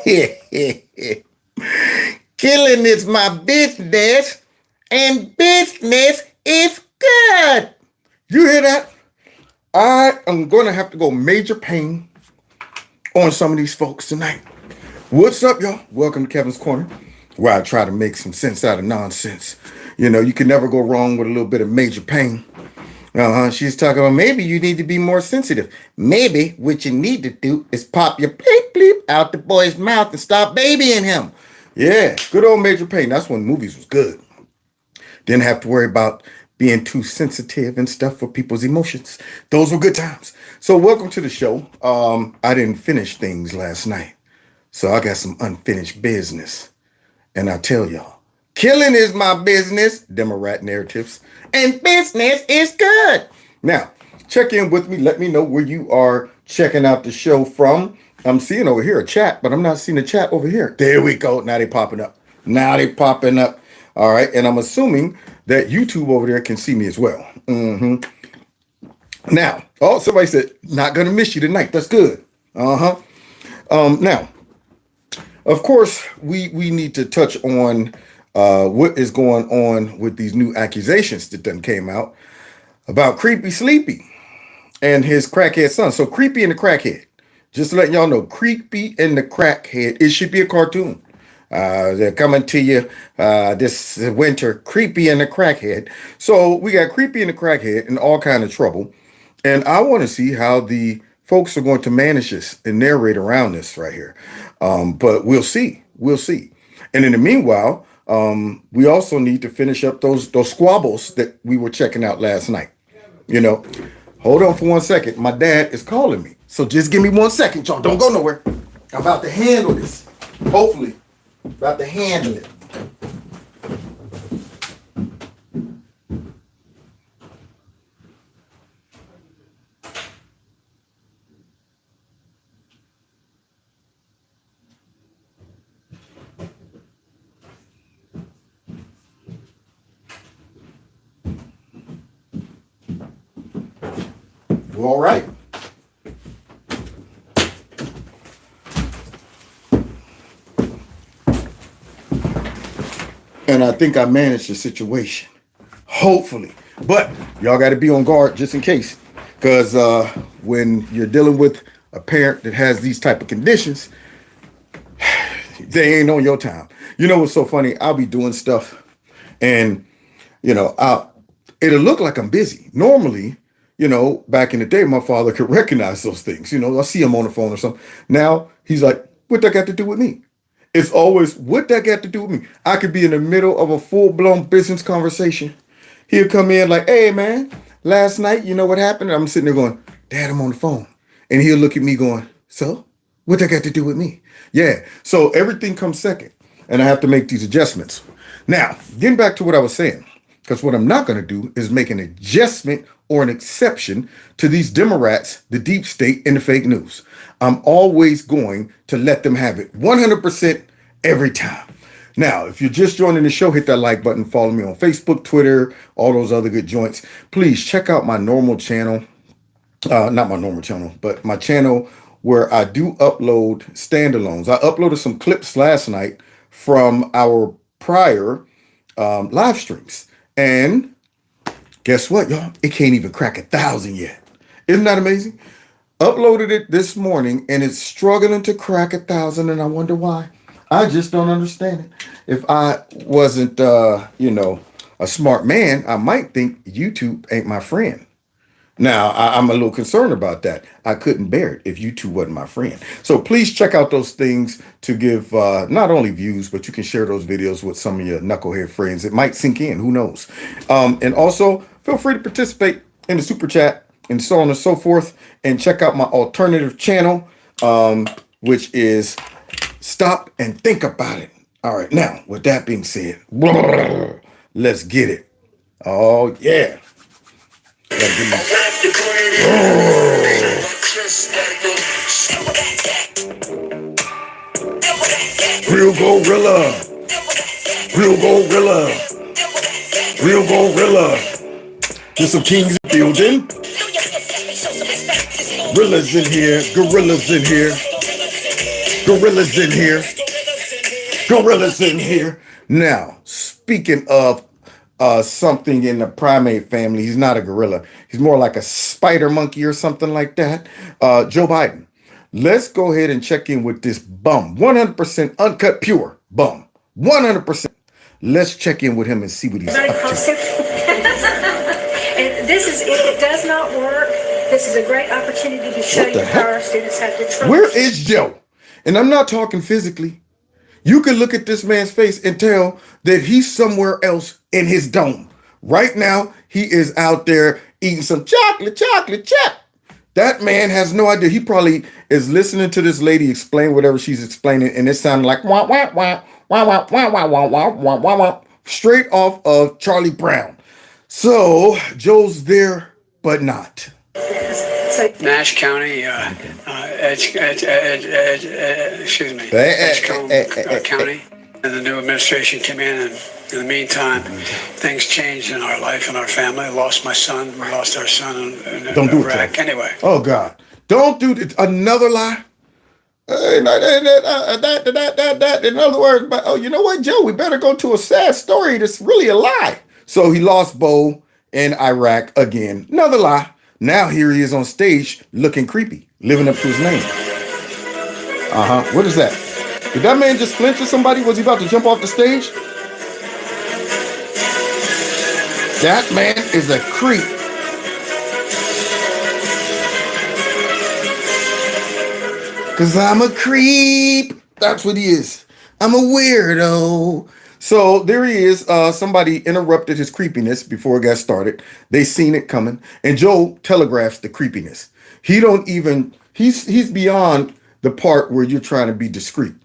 Killing is my business, and business is good. You hear that? I am going to have to go major pain on some of these folks tonight. What's up, y'all? Welcome to Kevin's Corner, where I try to make some sense out of nonsense. You know, you can never go wrong with a little bit of major pain. She's talking about maybe you need to be more sensitive. Maybe what you need to do is pop your bleep bleep out the boy's mouth and stop babying him. Yeah, good old major pain. That's when movies was good. Didn't have to worry about being too sensitive and stuff for people's emotions. Those were good times. So welcome to the show. I didn't finish things last night, so I got some unfinished business. And I tell y'all, killing is my business, Democrat narratives, and business is good. Now, check in with me. Let me know where you are checking out the show from. I'm seeing over here a chat, but I'm not seeing a chat over here. There we go. Now they popping up. All right. And I'm assuming that YouTube over there can see me as well. Now, somebody said, not going to miss you tonight. That's good. Now, of course, we need to touch on what is going on with these new accusations that done came out about Creepy Sleepy and his crackhead son. So Creepy and the Crackhead, just to let y'all know, Creepy and the Crackhead, it should be a cartoon. They're coming to you this winter, Creepy and the Crackhead. So we got Creepy and the Crackhead in all kind of trouble. And I want to see how the folks are going to manage this and narrate around this right here. But we'll see. And in the meanwhile, we also need to finish up those squabbles that we were checking out last night. You know, hold on for 1 second. My dad is calling me. So just give me 1 second, y'all. Don't go nowhere. I'm about to handle this. Hopefully, about to handle it. All right. And I think I managed the situation. Hopefully. But y'all got to be on guard just in case. Because when you're dealing with a parent that has these type of conditions, they ain't on your time. You know what's so funny? I'll be doing stuff and, you know, it'll look like I'm busy. Normally, you know, back in the day, my father could recognize those things. You know, I see him on the phone or something. Now he's like, what that got to do with me? It's always, what that got to do with me? I could be in the middle of a full-blown business conversation. He'll come in like, hey, man, last night, you know what happened? I'm sitting there going, Dad, I'm on the phone. And he'll look at me going, so what that got to do with me? Yeah. So everything comes second. And I have to make these adjustments. Now, getting back to what I was saying, because what I'm not going to do is make an adjustment or an exception to these Democrats, the deep state, and the fake news. I'm always going to let them have it 100% every time. Now, if you're just joining the show, hit that like button, follow me on Facebook, Twitter, all those other good joints. Please check out my normal channel, not my normal channel, but my channel where I do upload standalones. I uploaded some clips last night from our prior live streams. And guess what, y'all? It can't even crack 1,000 yet. Isn't that amazing? Uploaded it this morning and it's struggling to crack 1,000, and I wonder why. I just don't understand it. If I wasn't, you know, a smart man, I might think YouTube ain't my friend. Now, I'm a little concerned about that. I couldn't bear it if YouTube wasn't my friend. So please check out those things to give not only views, but you can share those videos with some of your knucklehead friends. It might sink in. Who knows? And also, feel free to participate in the super chat and so on and so forth. And check out my alternative channel, which is Stop and Think About It. All right. Now, with that being said, let's get it. Oh, yeah. Real gorilla. There's some kings in the building. Gorillas in here. Gorillas in here. Gorillas in here. Now, speaking of something in the primate family, he's not a gorilla. He's more like a spider monkey or something like that. Joe Biden. Let's go ahead and check in with this bum. 100% uncut pure bum. 100%. Let's check in with him and see what he's up to. And it does not work. This is a great opportunity to show you how our students have to trust. Where is Joe? And I'm not talking physically. You can look at this man's face and tell that he's somewhere else in his dome. Right now, he is out there eating some chocolate chip. That man has no idea. He probably is listening to this lady explain whatever she's explaining, and it sounded like wah, wah, wah, wah, wah, wah, wah, wah, wah, wah, wah, wah, straight off of Charlie Brown. So Joe's there, but not. Nash County, Edgecombe County, and the new administration came in, and in the meantime, things changed in our life and our family. I lost my son. We lost our son in Don't do Iraq. it, anyway. Oh God! Don't do it. Another lie. In other words, but oh, you know what, Joe? We better go to a sad story that's really a lie. So he lost Bo in Iraq again. Another lie. Now here he is on stage looking creepy, living up to his name. What is that? Did that man just flinch at somebody? Was he about to jump off the stage? That man is a creep. Cause I'm a creep. That's what he is. I'm a weirdo. So there he is. Somebody interrupted his creepiness before it got started. They seen it coming, and Joe telegraphs the creepiness. He's beyond the part where you're trying to be discreet.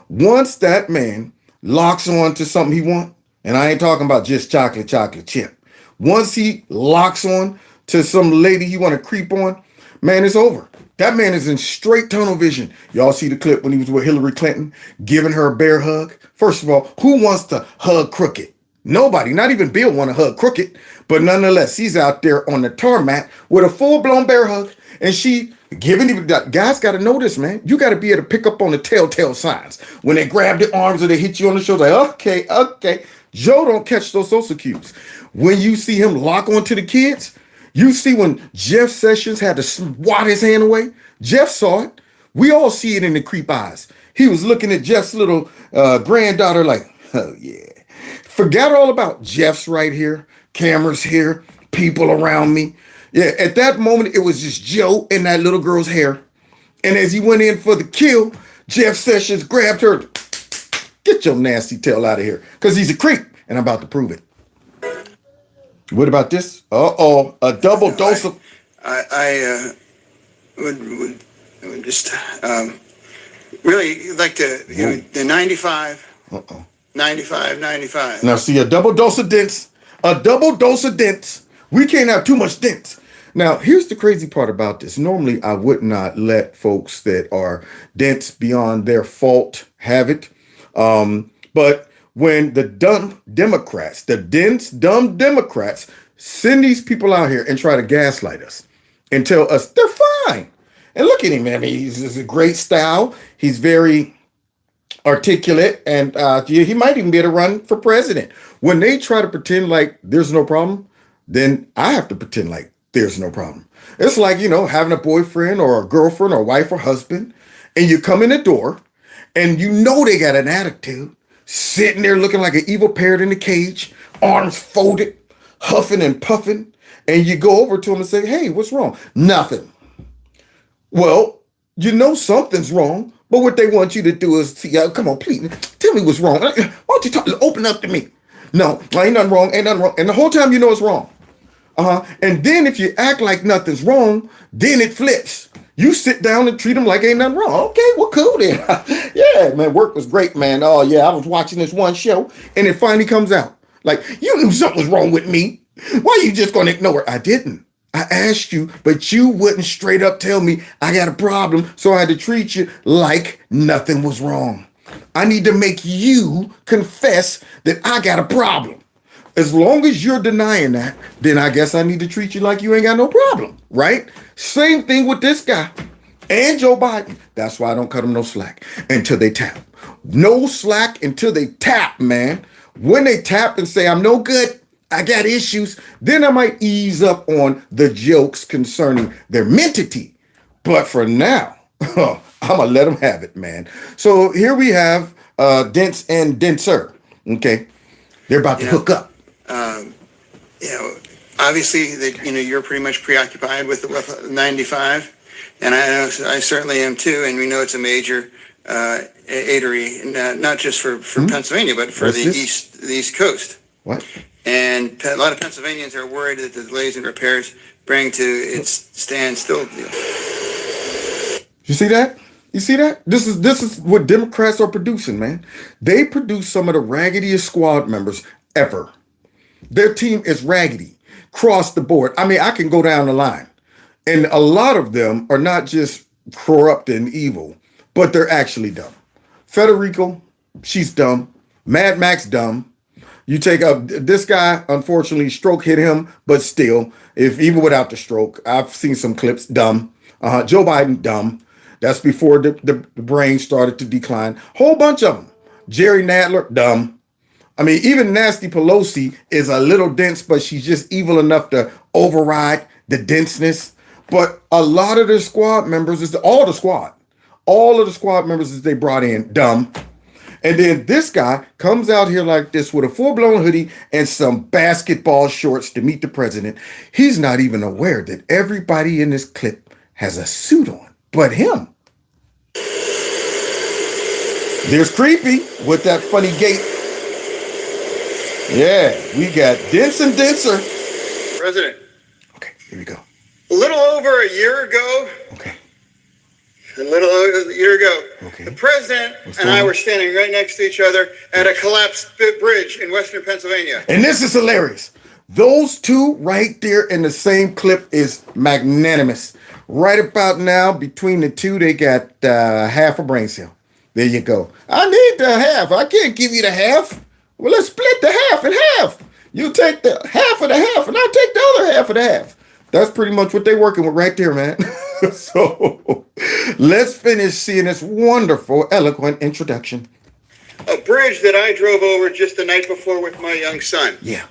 Once that man locks on to something he wants, and I ain't talking about just chocolate chip. Once he locks on to some lady he want to creep on, man, it's over. That man is in straight tunnel vision. Y'all see the clip when he was with Hillary Clinton, giving her a bear hug? First of all, who wants to hug crooked? Nobody, not even Bill want to hug crooked. But nonetheless, he's out there on the tarmac with a full-blown bear hug. And she giving him, guys got to know this, man. You got to be able to pick up on the telltale signs. When they grab the arms or they hit you on the shoulder, like, okay. Joe don't catch those social cues. When you see him lock onto the kids, you see when Jeff Sessions had to swat his hand away? Jeff saw it. We all see it in the creep eyes. He was looking at Jeff's little granddaughter like, oh yeah. Forgot all about Jeff's right here, cameras here, people around me. Yeah, at that moment, it was just Joe and that little girl's hair. And as he went in for the kill, Jeff Sessions grabbed her. Get your nasty tail out of here, because he's a creep, and I'm about to prove it. What about this? A double dose of... I would just really like to, the 95, 95. Now, see, a double dose of dents. We can't have too much dents. Now, here's the crazy part about this. Normally, I would not let folks that are dense beyond their fault have it. But when the dumb Democrats, the dense, dumb Democrats, send these people out here and try to gaslight us and tell us they're fine. And look at him, man. He's a great style. He's very articulate, and he might even be able to run for president. When they try to pretend like there's no problem, then I have to pretend like there's no problem. It's like, having a boyfriend or a girlfriend or wife or husband, and you come in the door and they got an attitude, sitting there looking like an evil parrot in a cage, arms folded, huffing and puffing, and you go over to them and say, hey, what's wrong? Nothing. Well, something's wrong, but what they want you to do is, come on, please, tell me what's wrong. Why don't you open up to me? No, ain't nothing wrong. And the whole time it's wrong. And then if you act like nothing's wrong, then it flips. You sit down and treat them like ain't nothing wrong. Okay, well, cool then. Yeah, man, work was great, man. Oh, yeah, I was watching this one show, and it finally comes out. Like, you knew something was wrong with me. Why you just going to ignore it? I didn't. I asked you, but you wouldn't straight up tell me I got a problem, so I had to treat you like nothing was wrong. I need to make you confess that I got a problem. As long as you're denying that, then I guess I need to treat you like you ain't got no problem, right? Same thing with this guy. And Joe Biden. That's why I don't cut them no slack until they tap. No slack until they tap, man. When they tap and say, I'm no good, I got issues, then I might ease up on the jokes concerning their mentity. But for now, I'm going to let them have it, man. So here we have Dents and Denser. Okay. They're about to hook up. You know, obviously that, you know, you're pretty much preoccupied with 95. And I certainly am too. And we know it's a major eatery, not just for Pennsylvania, but for the East Coast. What? And a lot of Pennsylvanians are worried that the delays in repairs bring to its standstill. You see that? You see that? This is what Democrats are producing, man. They produce some of the raggediest squad members ever. Their team is raggedy, across the board. I mean, I can go down the line. And a lot of them are not just corrupt and evil, but they're actually dumb. Federico, she's dumb. Mad Max, dumb. You take up this guy, unfortunately, stroke hit him, but still, if even without the stroke, I've seen some clips, dumb. Joe Biden, dumb. That's before the brain started to decline. Whole bunch of them. Jerry Nadler, dumb. I mean, even Nasty Pelosi is a little dense, but she's just evil enough to override the denseness. But a lot of the squad members, all of the squad members that they brought in, dumb. And then this guy comes out here like this with a full-blown hoodie and some basketball shorts to meet the president. He's not even aware that everybody in this clip has a suit on, but him. There's Creepy with that funny gait. Yeah, we got Dense and Denser. President. Okay, here we go. A little over a year ago. Okay. Okay. The president and I were standing right next to each other at a collapsed bridge in western Pennsylvania. And this is hilarious. Those two right there in the same clip is magnanimous. Right about now, between the two, they got half a brain cell. There you go. I need the half. I can't give you the half. Well, let's split the half in half. You take the half of the half, and I'll take the other half of the half. That's pretty much what they're working with right there, man. So let's finish seeing this wonderful, eloquent introduction. A bridge that I drove over just the night before with my young son. Yeah.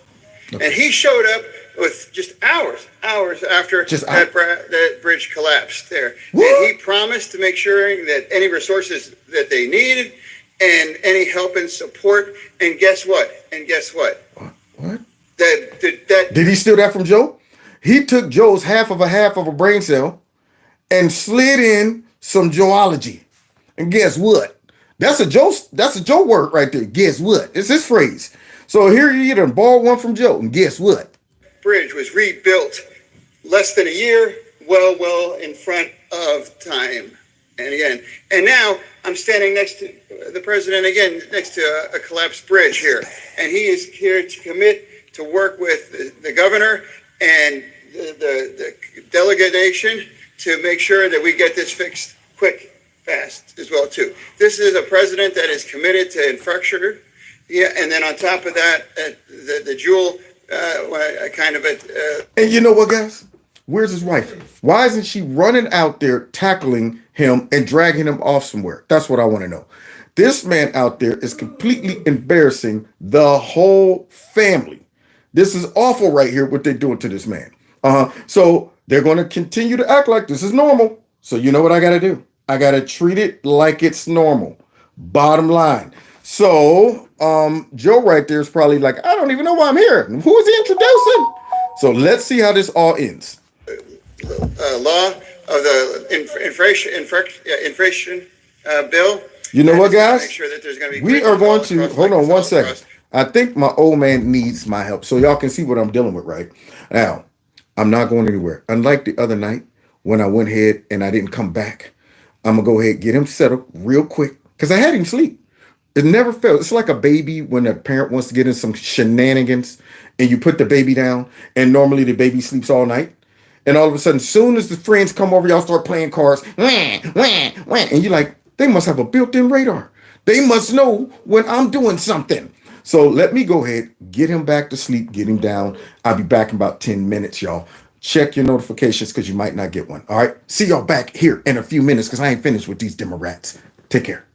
Okay. And he showed up with just hours after that bridge collapsed there. What? And he promised to make sure that any resources that they needed and any help and support. And guess what? What? Did he steal that from Joe? He took Joe's half of a brain cell and slid in some Joeology. And guess what? That's a Joe word right there. Guess what? It's his phrase. So here you done borrowed one from Joe, and guess what? Bridge was rebuilt less than a year, well in front of time. And now I'm standing next to the president again, next to a collapsed bridge here. And he is here to commit to work with the governor and the delegation to make sure that we get this fixed quick, fast as well, too. This is a president that is committed to infrastructure. Yeah, and then on top of that, the jewel And you know what, guys? Where's his wife? Why isn't she running out there tackling him and dragging him off somewhere? That's what I want to know. This man out there is completely embarrassing the whole family. This is awful right here, what they're doing to this man. So they're going to continue to act like this is normal. So you know what I got to do? I got to treat it like it's normal. Bottom line. So Joe right there is probably like, I don't even know why I'm here. Who is he introducing? So let's see how this all ends. Law of the inflation bill. You know what, guys? Make sure that there's going to be we are going to hold on one second. I think my old man needs my help, so y'all can see what I'm dealing with right now. I'm not going anywhere. Unlike the other night when I went ahead and I didn't come back, I'm gonna go ahead and get him settled real quick because I had him sleep. It never fails. It's like a baby when a parent wants to get in some shenanigans and you put the baby down, and normally the baby sleeps all night. And all of a sudden, soon as the friends come over, y'all start playing cards. And you're like, they must have a built-in radar. They must know when I'm doing something. So let me go ahead, get him back to sleep, get him down. I'll be back in about 10 minutes, y'all. check your notifications because you might not get one. All right. See y'all back here in a few minutes because I ain't finished with these Democrats. Take care.